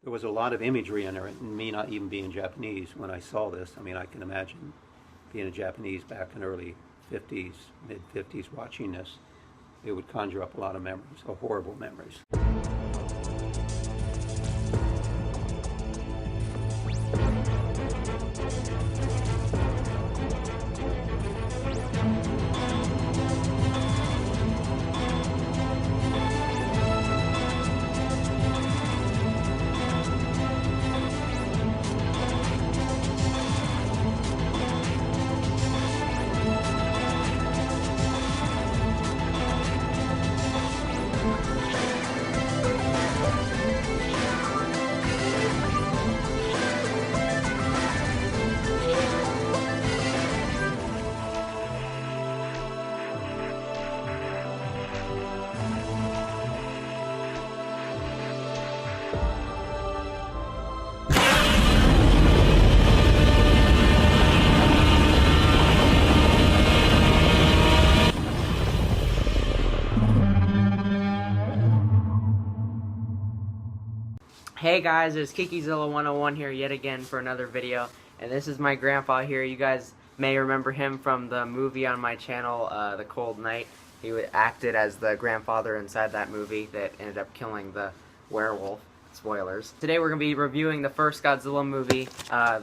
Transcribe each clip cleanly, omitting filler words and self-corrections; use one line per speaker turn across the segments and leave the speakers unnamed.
There was a lot of imagery in there, and me not even being Japanese when I saw this. I mean, I can imagine being a Japanese back in early 50s, mid 50s, watching this. It would conjure up a lot of memories, horrible memories.
Hey guys, it's KikiZilla101 here yet again for another video, and this is my grandpa here. You guys may remember him from the movie on my channel, The Cold Night. He acted as the grandfather inside that movie that ended up killing the werewolf. Spoilers. Today we're going to be reviewing the first Godzilla movie.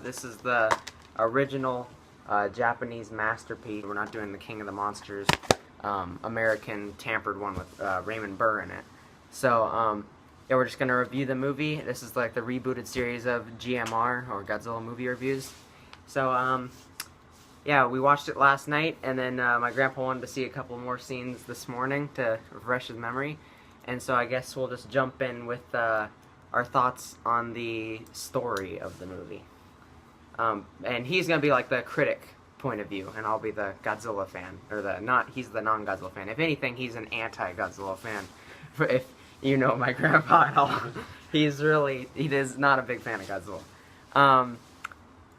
This is the original Japanese masterpiece. We're not doing the King of the Monsters American tampered one with Raymond Burr in it. So, yeah, we're just going to review the movie. This is like the rebooted series of GMR, or Godzilla Movie Reviews. So, yeah, we watched it last night, and then my grandpa wanted to see a couple more scenes this morning to refresh his memory. And so I guess we'll just jump in with our thoughts on the story of the movie. And he's going to be like the critic point of view, and I'll be the Godzilla fan, or he's the non-Godzilla fan. If anything, he's an anti-Godzilla fan. If you know my grandpa at all. He is not a big fan of Godzilla.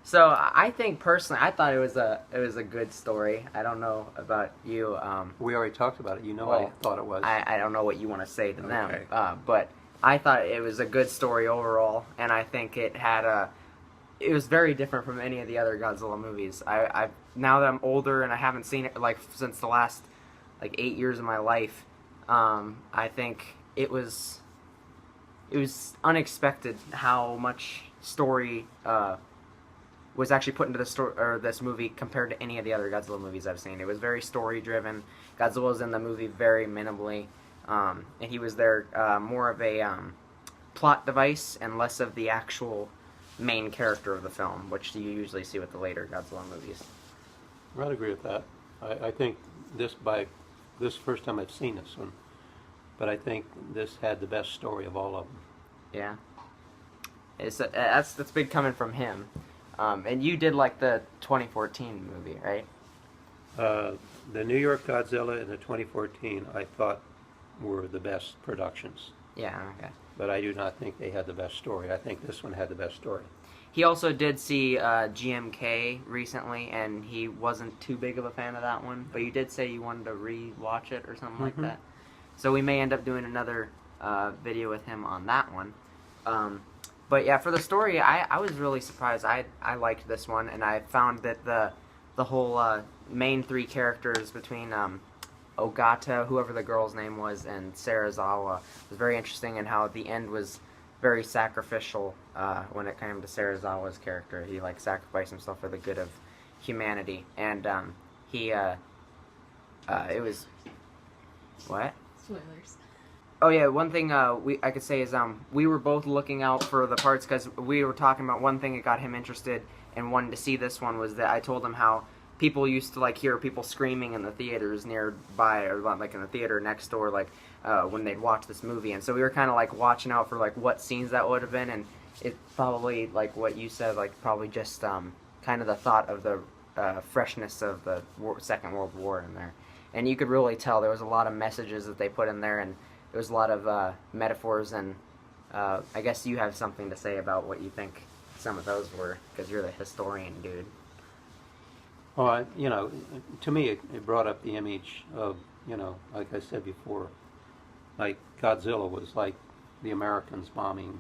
So I think personally, I thought it was a good story. I don't know about you.
We already talked about it. You know,
well,
I thought it was.
I don't know what you want to say to them, but I thought it was a good story overall, and I think it was very different from any of the other Godzilla movies. Now that I'm older and I haven't seen it like since the last 8 years of my life, I think it was unexpected how much story was actually put into this movie compared to any of the other Godzilla movies I've seen. It was very story driven. Godzilla was in the movie very minimally, and he was there more of a plot device and less of the actual main character of the film, which you usually see with the later Godzilla movies.
I'd agree with that. I think this first time I've seen this one. But I think this had the best story of all of them.
Yeah, that's big coming from him. And you did like the 2014 movie, right?
The New York Godzilla and the 2014, I thought were the best productions.
Yeah, okay.
But I do not think they had the best story. I think this one had the best story.
He also did see GMK recently, and he wasn't too big of a fan of that one. But you did say you wanted to re-watch it or something like that. So we may end up doing another video with him on that one. But yeah, for the story, I was really surprised. I liked this one, and I found that the whole main three characters between Ogata, whoever the girl's name was, and Serizawa was very interesting, and how the end was very sacrificial when it came to Serizawa's character. He sacrificed himself for the good of humanity, and it was what?
Spoilers.
Oh yeah, one thing I could say is we were both looking out for the parts, because we were talking about one thing that got him interested and wanted to see this one was that I told him how people used to hear people screaming in the theaters nearby, or in the theater next door, when they'd watch this movie, and so we were kind of watching out for what scenes that would have been, and it probably what you said, probably just kind of the thought of the freshness of the Second World War in there. And you could really tell there was a lot of messages that they put in there, and there was a lot of metaphors, and I guess you have something to say about what you think some of those were, because you're the historian, dude.
Well, to me, it brought up the image of, like I said before, Godzilla was like the Americans bombing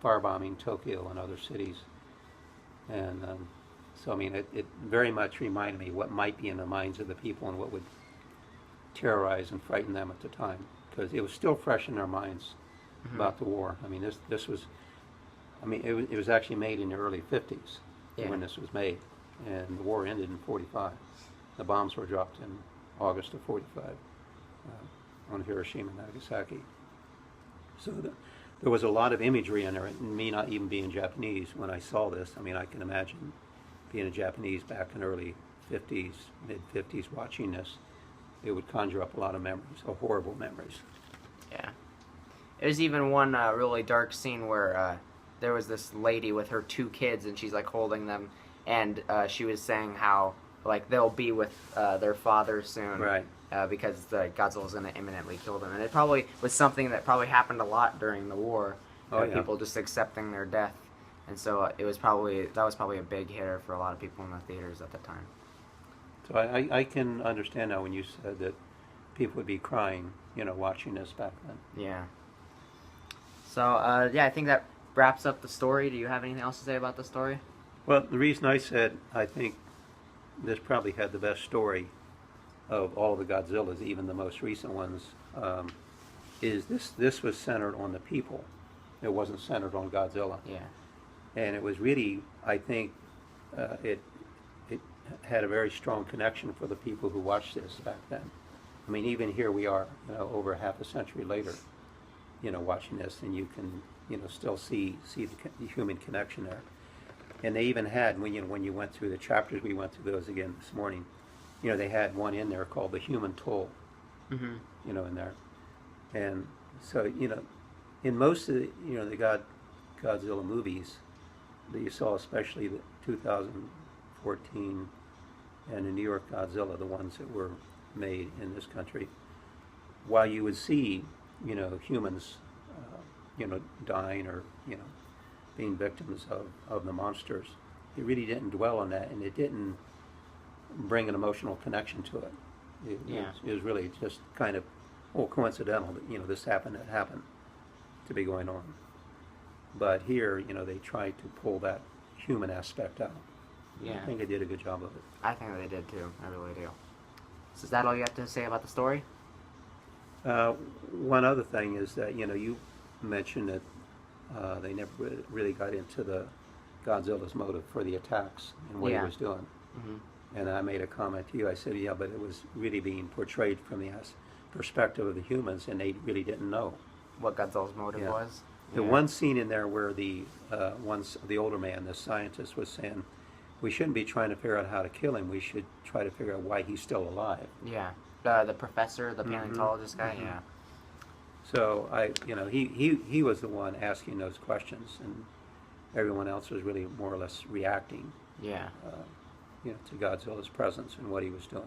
firebombing Tokyo and other cities. And so, I mean, it very much reminded me what might be in the minds of the people and what would terrorize and frighten them at the time, because it was still fresh in their minds about the war. I mean, this was, I mean, it was actually made in the early 50s when this was made, and the war ended in 45. The bombs were dropped in August of 45 on Hiroshima and Nagasaki. So there was a lot of imagery in there, and me not even being Japanese, when I saw this, I mean, I can imagine being a Japanese back in early 50s, mid-50s, watching this, it would conjure up a lot of memories, horrible memories.
Yeah. There's even one really dark scene where there was this lady with her 2 kids, and she's like holding them, and she was saying how like they'll be with their father soon,
Right.
Because Godzilla's going to imminently kill them, and it probably was something that probably happened a lot during the war. People just accepting their death, and so that was probably a big hitter for a lot of people in the theaters at the time.
So I can understand now when you said that people would be crying, watching this back then.
Yeah. So, yeah, I think that wraps up the story. Do you have anything else to say about the story?
Well, the reason I said I think this probably had the best story of all the Godzillas, even the most recent ones, is this was centered on the people. It wasn't centered on Godzilla.
Yeah.
And it was really, I think, it had a very strong connection for the people who watched this back then. I mean, even here we are, over half a century later, watching this, and you can, still see the human connection there. And they even had, when you went through the chapters, we went through those again this morning, they had one in there called the human toll, in there. And so, in most of the, the Godzilla movies that you saw, especially the 2014 and the New York Godzilla, the ones that were made in this country, while you would see, humans, dying or, being victims of the monsters, it really didn't dwell on that, and it didn't bring an emotional connection to it. It was really just kind of, coincidental that, this happened to be going on. But here, they tried to pull that human aspect out.
Yeah.
I think they did a good job of it.
I think they did too. I really do. So is that all you have to say about the story?
One other thing is that, you mentioned that they never really got into the Godzilla's motive for the attacks and what he was doing. And I made a comment to you. I said, yeah, but it was really being portrayed from the perspective of the humans, and they really didn't know
What Godzilla's motive was?
The one scene in there where the older man, the scientist, was saying, we shouldn't be trying to figure out how to kill him. We should try to figure out why he's still alive.
Yeah. The professor, the paleontologist guy, yeah.
So he was the one asking those questions, and everyone else was really more or less reacting.
Yeah.
To Godzilla's presence and what he was doing.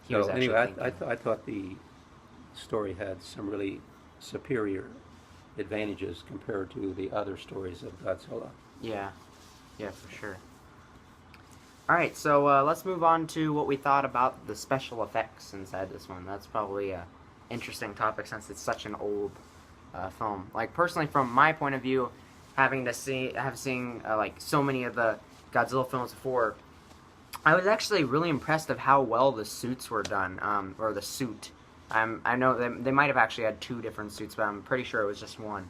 He was
anyway, I thought the story had some really superior advantages compared to the other stories of Godzilla.
Yeah. Yeah, for sure. All right, so let's move on to what we thought about the special effects inside this one. That's probably an interesting topic since it's such an old film. Like, personally, from my point of view, seen like so many of the Godzilla films before, I was actually really impressed of how well the suits were done, or the suit. I know they might have actually had 2 different suits, but I'm pretty sure it was just one.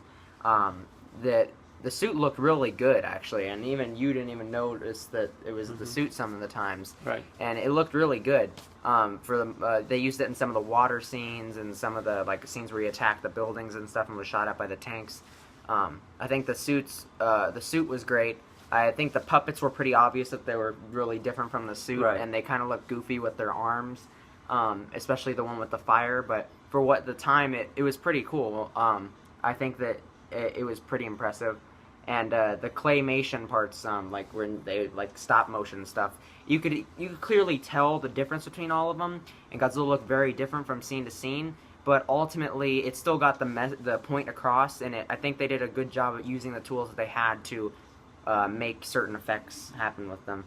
The suit looked really good, actually, and even you didn't even notice that it was the suit some of the times.
Right.
And it looked really good. They used it in some of the water scenes and some of the scenes where he attacked the buildings and stuff and was shot at by the tanks. I think the suit was great. I think the puppets were pretty obvious that they were really different from the suit, and they kind of looked goofy with their arms, especially the one with the fire. But for the time, it was pretty cool. I think that it was pretty impressive. And the claymation parts, like when they stop motion stuff, you could clearly tell the difference between all of them. And Godzilla looked very different from scene to scene, but ultimately it still got the point across. And I think they did a good job of using the tools that they had to make certain effects happen with them.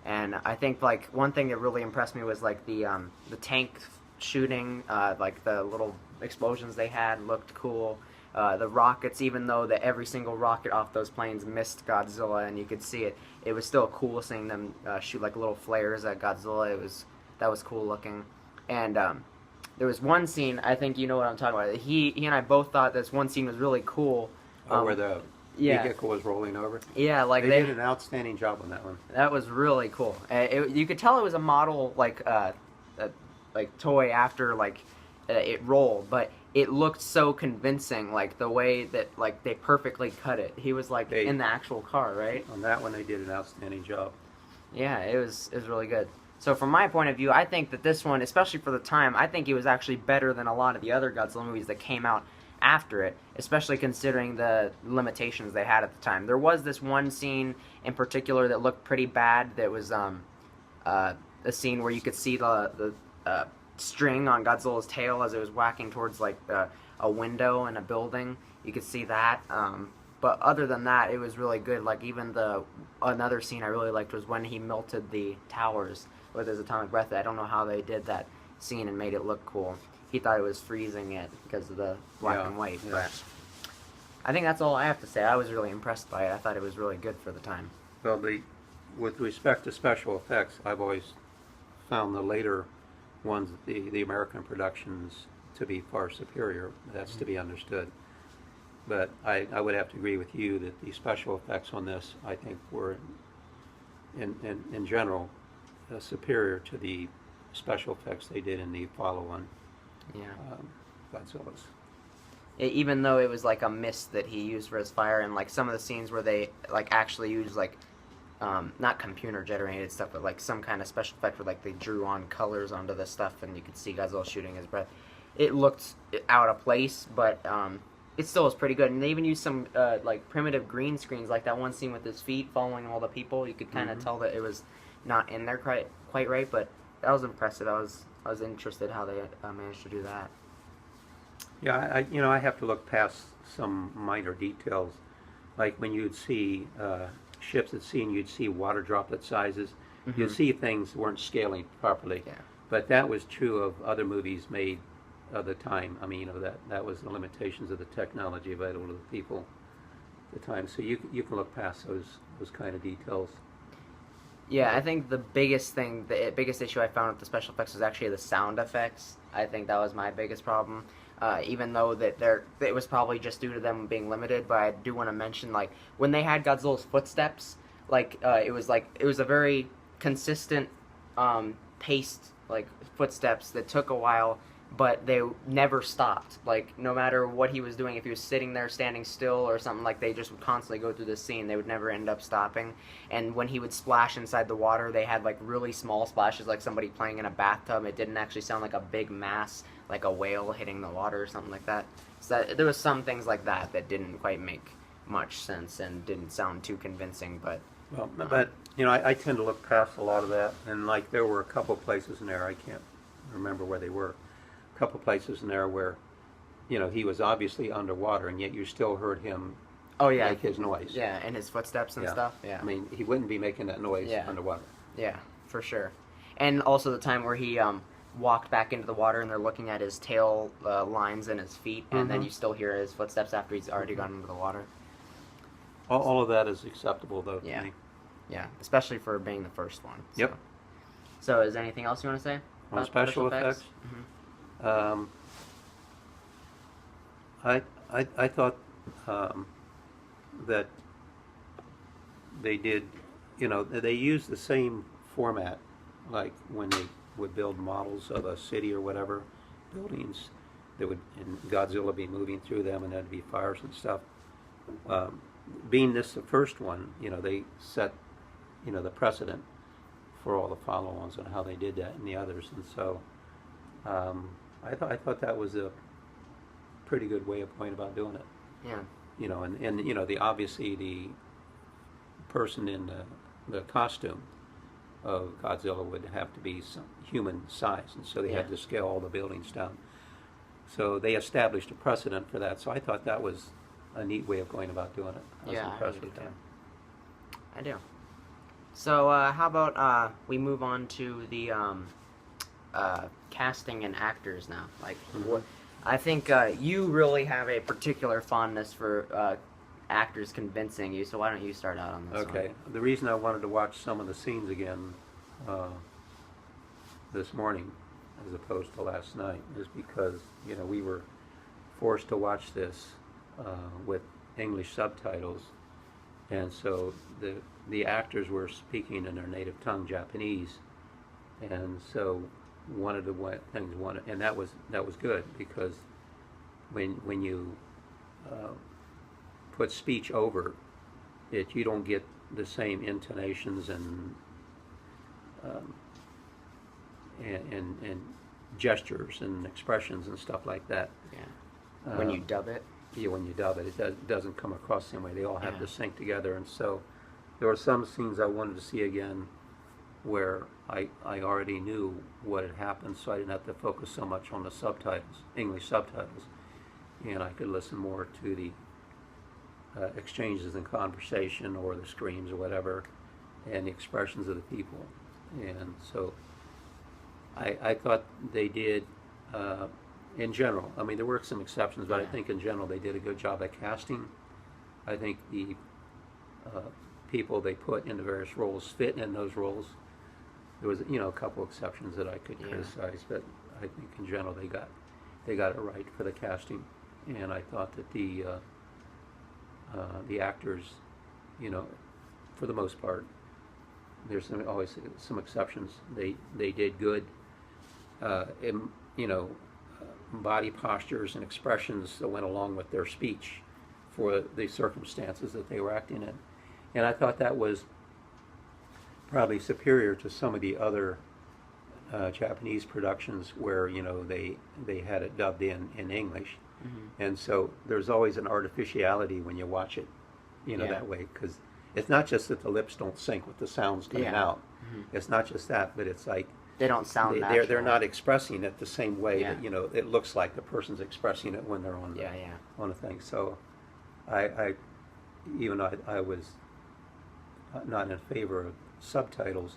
And I think one thing that really impressed me was the tank shooting, the little explosions they had looked cool. The rockets, even though every single rocket off those planes missed Godzilla, and you could see it, it was still cool seeing them shoot like little flares at Godzilla. That was cool looking, and there was one scene, I think you know what I'm talking about. He and I both thought this one scene was really cool.
Where the vehicle was rolling over.
Yeah, like
they did an outstanding job on that one.
That was really cool. You could tell it was a model like toy after it rolled, but it looked so convincing, like the way that like they perfectly cut it. He was like in the actual car, right?
On that one, they did an outstanding job.
Yeah, it was really good. So from my point of view, I think that this one, especially for the time, I think it was actually better than a lot of the other Godzilla movies that came out after it, especially considering the limitations they had at the time. There was this one scene in particular that looked pretty bad. That was a scene where you could see the string on Godzilla's tail as it was whacking towards like a window in a building. You could see that. But other than that, it was really good. Like even another scene I really liked was when he melted the towers with his atomic breath. I don't know how they did that scene and made it look cool. He thought it was freezing it because of the black and white. Yeah. But I think that's all I have to say. I was really impressed by it. I thought it was really good for the time.
Well, with respect to special effects, I've always found the later ones, the American productions, to be far superior. That's to be understood. But I would have to agree with you that the special effects on this, I think, were in general superior to the special effects they did in the follow-on.
Yeah.
Godzilla's.
Even though it was like a mist that he used for his fire, and like some of the scenes where they like actually used like not computer generated stuff, but like some kind of special effect where like they drew on colors onto the stuff and you could see Godzilla shooting his breath. It looked out of place, but it still was pretty good. And they even used some like primitive green screens, like that one scene with his feet following all the people. You could kind of tell that it was not in there quite right, but that was impressive. I was interested how they managed to do that.
Yeah, I have to look past some minor details, like when you'd see ships at sea and you'd see water droplet sizes. You'd see things weren't scaling properly.
Yeah.
But that was true of other movies made of the time. I mean, that was the limitations of the technology available to the people at the time. So you can look past those kind of details.
Yeah, I think the biggest issue I found with the special effects was actually the sound effects. I think that was my biggest problem. Even though it was probably just due to them being limited, but I do want to mention, like, when they had Godzilla's footsteps, like, it was a very consistent, paced, like, footsteps that took a while, but they never stopped. Like, no matter what he was doing, if he was sitting there standing still or something, like, they just would constantly go through this scene. They would never end up stopping. And when he would splash inside the water, they had, like, really small splashes, like somebody playing in a bathtub. It didn't actually sound like a big mass, like a whale hitting the water or something like that. So there was some things like that didn't quite make much sense and didn't sound too convincing, but...
Well, but, I tend to look past a lot of that, and, like, there were a couple places in there, I can't remember where they were, a couple places in there where, he was obviously underwater, and yet you still heard him make his noise.
Yeah, and his footsteps and stuff, yeah.
I mean, he wouldn't be making that noise underwater.
Yeah, for sure. And also the time where he walked back into the water and they're looking at his tail lines and his feet, and then you still hear his footsteps after he's already gone into the water.
All of that is acceptable, though, to me.
Yeah, especially for being the first one. So.
Yep.
So is there anything else you want to say
on special effects? I thought that they did, they used the same format, like when they would build models of a city or whatever, buildings that would, and Godzilla be moving through them, and there'd be fires and stuff. Being this the first one, they set, the precedent for all the follow-ons and how they did that in the others, and so I thought that was a pretty good way of going about doing it.
Yeah.
And obviously the person in the costume of Godzilla would have to be some human size, and so they had to scale all the buildings down. So they established a precedent for that. So I thought that was a neat way of going about doing it. I was impressed with that.
I do. So how about we move on to the casting and actors now? Like, I think you really have a particular fondness for actors convincing you, so why don't you start out on this one?
Okay. The reason I wanted to watch some of the scenes again this morning, as opposed to last night, is because we were forced to watch this with English subtitles, and so the actors were speaking in their native tongue, Japanese, and so one of the things and that was good, because when you put speech over it, you don't get the same intonations and gestures and expressions and stuff like that.
Yeah. When you dub it.
Yeah, when you dub it, it doesn't come across the same way. They all have
Yeah.
to sync together, and so there were some scenes I wanted to see again where I already knew what had happened, so I didn't have to focus so much on the subtitles, English subtitles, and I could listen more to the exchanges in conversation or the screams or whatever, and the expressions of the people. And so I thought they did, in general, I mean there were some exceptions, but I think in general they did a good job at casting. I think the people they put in the various roles fit in those roles. There was a couple exceptions that I could criticize, but I think in general they got it right for the casting. And I thought that the actors, for the most part, there's always some exceptions. They did good. Body postures and expressions that went along with their speech for the circumstances that they were acting in, and I thought that was probably superior to some of the other Japanese productions where they had it dubbed in English. Mm-hmm. And so there's always an artificiality when you watch it, that way, because it's not just that the lips don't sync with the sounds coming out. Mm-hmm. It's not just that, but it's like
they don't sound natural.
They're not expressing it the same way that it looks like the person's expressing it when they're on the thing. So I even though I was not in favor of subtitles,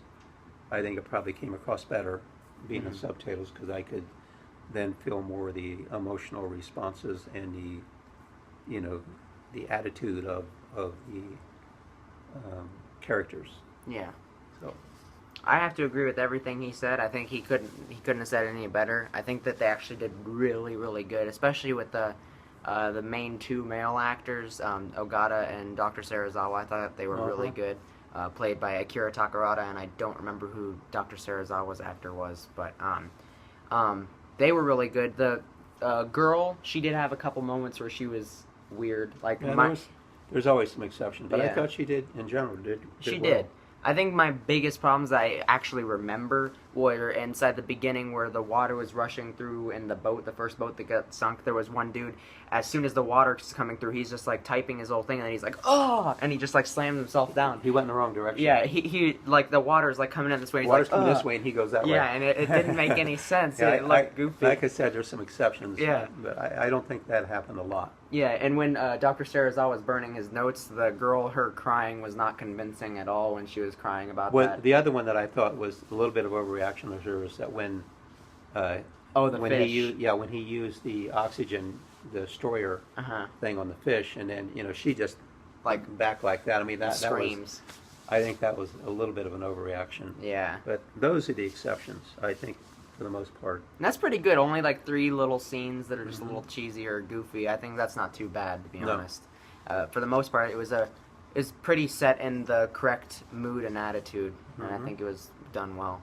I think it probably came across better being in subtitles, because I could then feel more of the emotional responses and the attitude of the characters.
Yeah.
So
I have to agree with everything he said. I think he couldn't have said it any better. I think that they actually did really, really good, especially with the main two male actors, Ogata and Dr. Serizawa. I thought they were really good, played by Akira Takarada, and I don't remember who Dr. Serizawa's actor was, but they were really good. The girl, she did have a couple moments where she was weird. Like
there's always some exceptions, but
Yeah.
I thought she did in general
She
well.
did. I think my biggest problems that I actually remember were inside the beginning where the water was rushing through in the boat, the first boat that got sunk. There was one dude, as soon as the water's coming through, he's just like typing his whole thing, and then he's like, oh, and he just like slams himself down.
He went in the wrong direction.
Yeah, he like the water's like coming in this way. He's
Water's
like,
coming this way, and he goes that way.
Yeah, and it didn't make any sense.
Yeah,
It looked goofy.
Like I said, there's some exceptions.
Yeah.
But I don't think that happened a lot.
Yeah, and when Dr. Serizawa was burning his notes, the girl, her crying was not convincing at all when she was crying about that.
The other one that I thought was a little bit of overreaction was that when when
fish.
when he used the oxygen destroyer thing on the fish, and then she just
like
back like that. I mean that
screams.
I think that was a little bit of an overreaction.
Yeah.
But those are the exceptions, I think, for the most part.
And that's pretty good. Only like 3 little scenes that are just a little cheesy or goofy. I think that's not too bad, to be honest. For the most part, it was pretty set in the correct mood and attitude, and I think it was done well.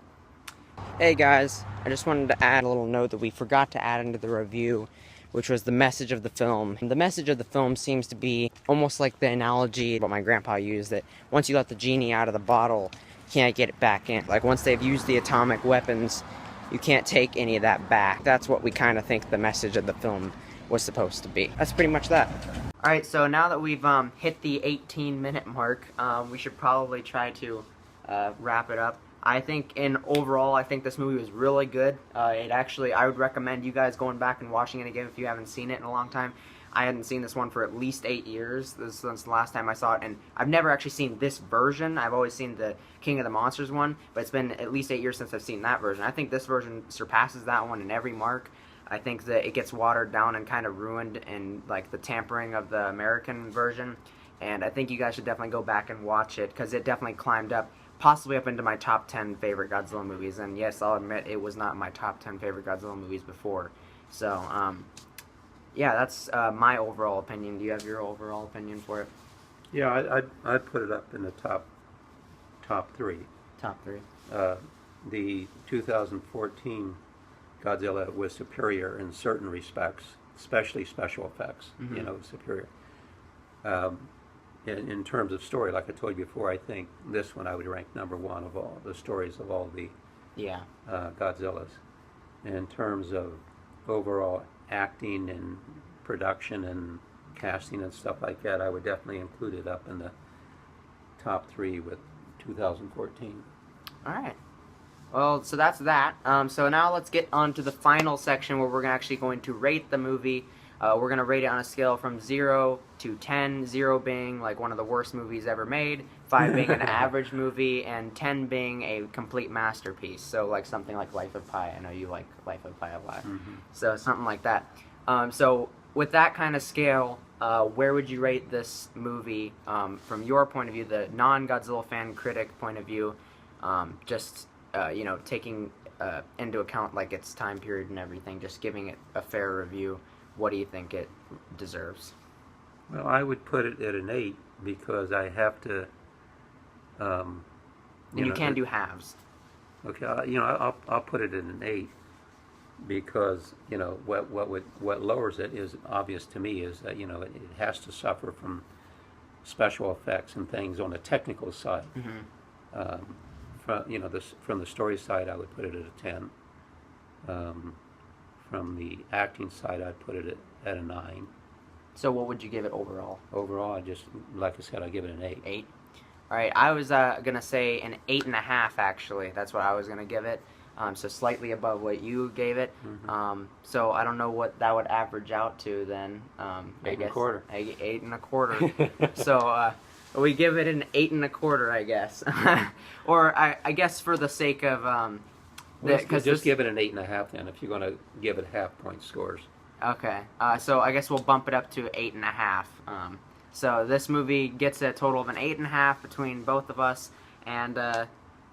Hey guys, I just wanted to add a little note that we forgot to add into the review, which was the message of the film. The message of the film seems to be almost like the analogy what my grandpa used, that once you let the genie out of the bottle, you can't get it back in. Like once they've used the atomic weapons, you can't take any of that back. That's what we kind of think the message of the film was supposed to be. That's pretty much that. Alright, so now that we've hit the 18-minute mark, we should probably try to wrap it up. I think overall, I think this movie was really good. I would recommend you guys going back and watching it again if you haven't seen it in a long time. I hadn't seen this one for at least 8 years. Since the last time I saw it, and I've never actually seen this version. I've always seen the King of the Monsters one, but it's been at least 8 years since I've seen that version. I think this version surpasses that one in every mark. I think that it gets watered down and kind of ruined in like the tampering of the American version. And I think you guys should definitely go back and watch it because it definitely climbed up, possibly up into my top 10 favorite Godzilla movies. And yes, I'll admit it was not my top 10 favorite Godzilla movies before. So, yeah, that's my overall opinion. Do you have your overall opinion for it?
Yeah, I'd put it up in the top three.
Top three.
The 2014 Godzilla was superior in certain respects, especially special effects.
Mm-hmm.
You know, superior. In terms of story, like I told you before, I think this one I would rank number one of all the stories of all the Godzillas. In terms of overall acting and production and casting and stuff like that, I would definitely include it up in the top three with 2014.
All right. Well, so that's that. So now let's get on to the final section where we're actually going to rate the movie. We're going to rate it on a scale from 0 to 10, 0 being like one of the worst movies ever made, 5 being an average movie, and 10 being a complete masterpiece. So like something like Life of Pi. I know you like Life of Pi a lot.
Mm-hmm.
So something like that. So with that kind of scale, where would you rate this movie from your point of view, the non-Godzilla fan critic point of view, you know, taking into account like its time period and everything, just giving it a fair review? What do you think it deserves?
Well, I would put it at an 8 because I have to.
You can do halves.
Okay, you know, I'll put it at an 8 because you know what lowers it is obvious to me is that you know it has to suffer from special effects and things on the technical side.
Mm-hmm.
From the story side, I would put it at a 10. From the acting side, I'd put it at a 9.
So what would you give it overall?
Overall, like I said, I give it an 8.
8. All right, I was gonna say an 8.5 actually. That's what I was gonna give it. So slightly above what you gave it.
Mm-hmm.
So I don't know what that would average out to then.
8.25.
8.25. So we give it an 8.25, I guess. Or I guess for the sake of
just give it an 8.5 then, if you're going to give it half-point scores.
Okay. So I guess we'll bump it up to 8.5. So this movie gets a total of an 8.5 between both of us, and yeah,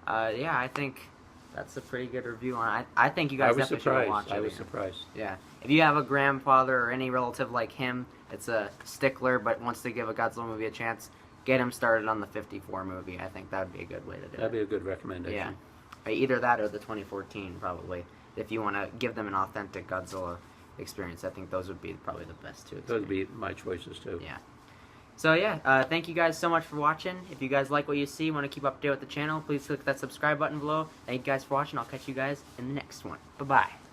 I think that's a pretty good review on it. I think you guys definitely should watch it.
I was surprised.
Yeah. If you have a grandfather or any relative like him that's a stickler but wants to give a Godzilla movie a chance, get him started on the 54 movie. I think that would be a good way to do it.
That'd be a good recommendation.
Yeah. Either that or the 2014, probably. If you want to give them an authentic Godzilla experience, I think those would be probably the best two.
Those would be my choices, too.
Yeah. So, yeah, thank you guys so much for watching. If you guys like what you see, want to keep up to date with the channel, please click that subscribe button below. Thank you guys for watching. I'll catch you guys in the next one. Bye-bye.